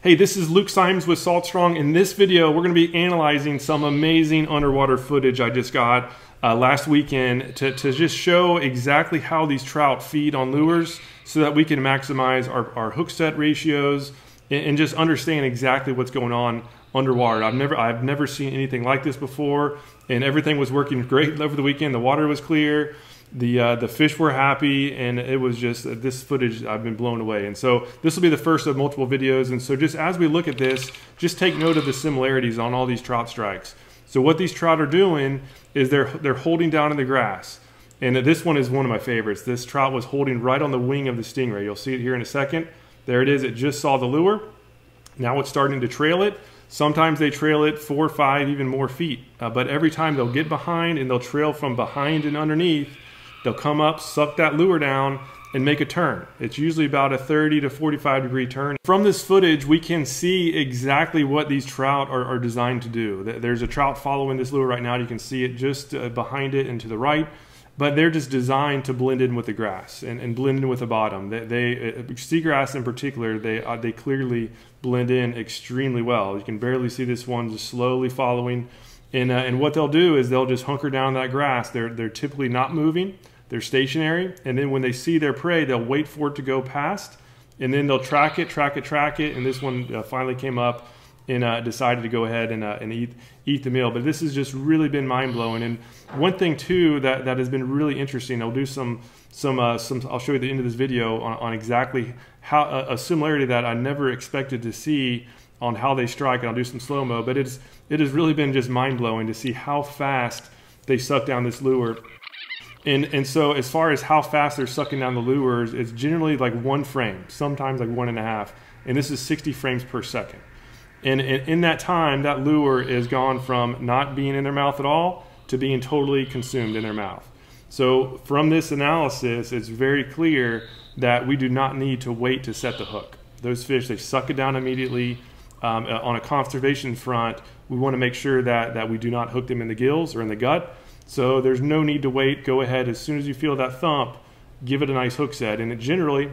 Hey, this is Luke Symes with Salt Strong. In this video, we're going to be analyzing some amazing underwater footage I just got last weekend to just show exactly how these trout feed on lures so that we can maximize our hook set ratios and just understand exactly what's going on underwater. I've never seen anything like this before, and everything was working great over the weekend. The water was clear. The fish were happy, and it was just this footage, I've been blown away. And so this will be the first of multiple videos. And so just as we look at this, just take note of the similarities on all these trout strikes. So what these trout are doing is they're holding down in the grass. And this one is one of my favorites. This trout was holding right on the wing of the stingray. You'll see it here in a second. There it is. It just saw the lure. Now it's starting to trail it. Sometimes they trail it 4 or 5, even more feet. But every time they'll get behind and they'll trail from behind and underneath. They'll come up, suck that lure down, and make a turn. It's usually about a 30 to 45 degree turn. From this footage, we can see exactly what these trout are designed to do. There's a trout following this lure right now. You can see it just behind it and to the right. But they're just designed to blend in with the grass and blend in with the bottom. Seagrass in particular, they clearly blend in extremely well. You can barely see this one just slowly following. And what they'll do is they'll just hunker down that grass. They're typically not moving. They're stationary, and then when they see their prey, they'll wait for it to go past, and then they'll track it, and this one finally came up and decided to go ahead and eat the meal. But this has just really been mind-blowing. And one thing too that has been really interesting, I'll do some I'll show you at the end of this video on exactly how a similarity that I never expected to see on how they strike, and I'll do some slow-mo, but it has really been just mind-blowing to see how fast they suck down this lure. And so as far as how fast they're sucking down the lures, it's generally like 1 frame, sometimes like 1.5, and this is 60 frames per second. And in that time, that lure is gone from not being in their mouth at all to being totally consumed in their mouth. So from this analysis, it's very clear that we do not need to wait to set the hook. Those fish, they suck it down immediately. On a conservation front, we want to make sure that we do not hook them in the gills or in the gut. So there's no need to wait. Go ahead, as soon as you feel that thump, give it a nice hook set. And it generally,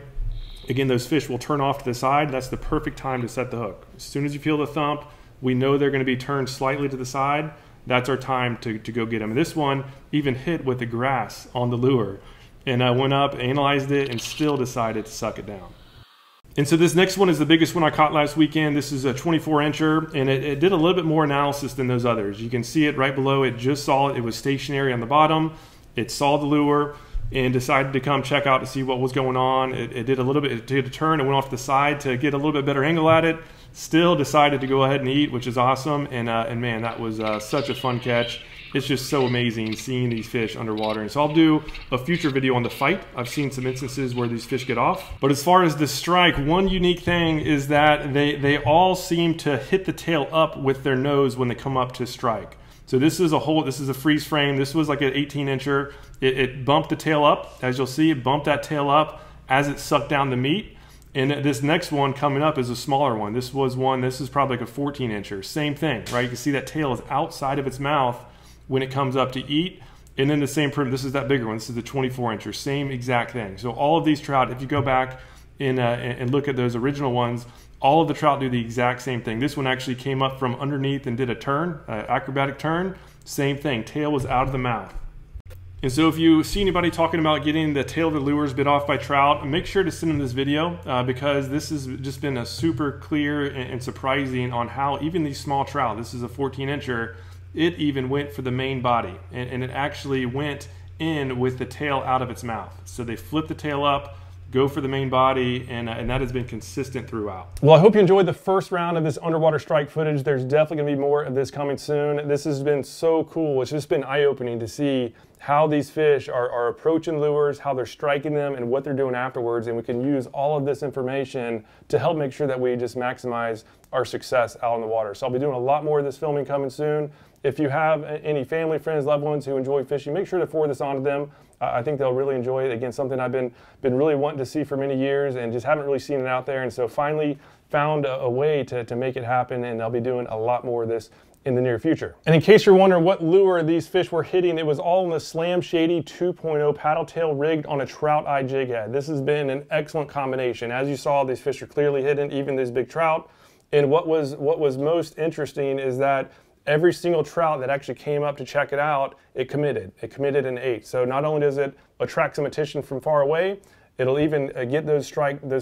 again, those fish will turn off to the side. That's the perfect time to set the hook. As soon as you feel the thump, we know they're going to be turned slightly to the side. That's our time to go get them. And this one even hit with the grass on the lure. And I went up, analyzed it, and still decided to suck it down. And so this next one is the biggest one I caught last weekend. This is a 24-incher, and it did a little bit more analysis than those others. You can see it right below. It just saw it. It was stationary on the bottom. It saw the lure and decided to come check out to see what was going on. It did a little bit. It did a turn and went off to the side to get a little bit better angle at it. Still decided to go ahead and eat, which is awesome. And man, that was such a fun catch. It's just so amazing seeing these fish underwater. And so I'll do a future video on the fight. I've seen some instances where these fish get off. But as far as the strike, one unique thing is that they all seem to hit the tail up with their nose when they come up to strike. So this is a freeze frame. This was like an 18-incher. It bumped the tail up. As you'll see, it bumped that tail up as it sucked down the meat. And this next one coming up is a smaller one. This is probably like a 14-incher. Same thing, right? You can see that tail is outside of its mouth when it comes up to eat. And then the same, this is that bigger one. This is the 24-incher, same exact thing. So all of these trout, if you go back and look at those original ones, all of the trout do the exact same thing. This one actually came up from underneath and did a turn, acrobatic turn. Same thing, tail was out of the mouth. And so if you see anybody talking about getting the tail of the lures bit off by trout, make sure to send them this video because this has just been a super clear and surprising on how even these small trout, this is a 14-incher, it even went for the main body, and it actually went in with the tail out of its mouth. So they flip the tail up, go for the main body, and that has been consistent throughout. Well, I hope you enjoyed the first round of this underwater strike footage. There's definitely going to be more of this coming soon. This has been so cool. It's just been eye-opening to see how these fish are approaching lures, how they're striking them, and what they're doing afterwards. And we can use all of this information to help make sure that we just maximize our success out in the water. So I'll be doing a lot more of this filming coming soon. If you have any family, friends, loved ones who enjoy fishing, make sure to forward this on to them. I think they'll really enjoy it. Again, something I've been really wanting to see for many years and just haven't really seen it out there. And so finally found a way to make it happen, and I'll be doing a lot more of this in the near future. And in case you're wondering what lure these fish were hitting, it was all in the Slam Shady 2.0 paddle tail rigged on a trout eye jig head. This has been an excellent combination. As you saw, these fish are clearly hidden, even these big trout. And what was most interesting is that every single trout that actually came up to check it out, it committed and ate. So not only does it attract some attention from far away, it'll even get those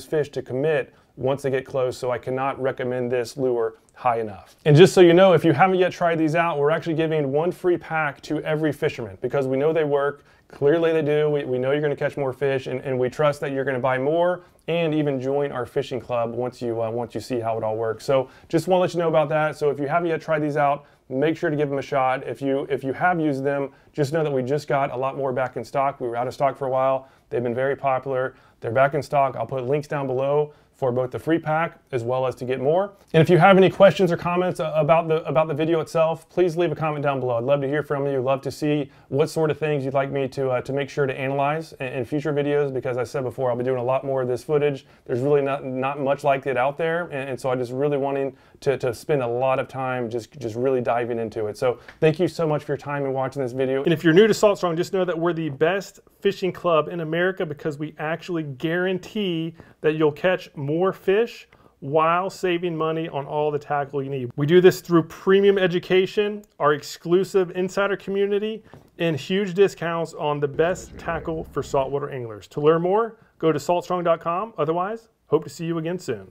fish to commit once they get close. So I cannot recommend this lure high enough. And just so you know, if you haven't yet tried these out, we're actually giving one free pack to every fisherman because we know they work. Clearly they do. We know you're going to catch more fish, and we trust that you're going to buy more and even join our fishing club once you see how it all works. So just want to let you know about that. So if you haven't yet tried these out, make sure to give them a shot. If you have used them, just know that we just got a lot more back in stock. We were out of stock for a while. They've been very popular. They're back in stock. I'll put links down below for both the free pack as well as to get more. And if you have any questions or comments about the video itself, please leave a comment down below. I'd love to hear from you. Love to see what sort of things you'd like me to make sure to analyze in future videos, because as I said before, I'll be doing a lot more of this footage. There's really not much like it out there, and so I'm just really wanting to spend a lot of time just really diving into it. So thank you so much for your time and watching this video. And if you're new to Salt Strong, just know that we're the best fishing club in America because we actually guarantee that you'll catch more fish while saving money on all the tackle you need. We do this through premium education, our exclusive insider community, and huge discounts on the best tackle for saltwater anglers. To learn more, go to saltstrong.com. Otherwise, hope to see you again soon.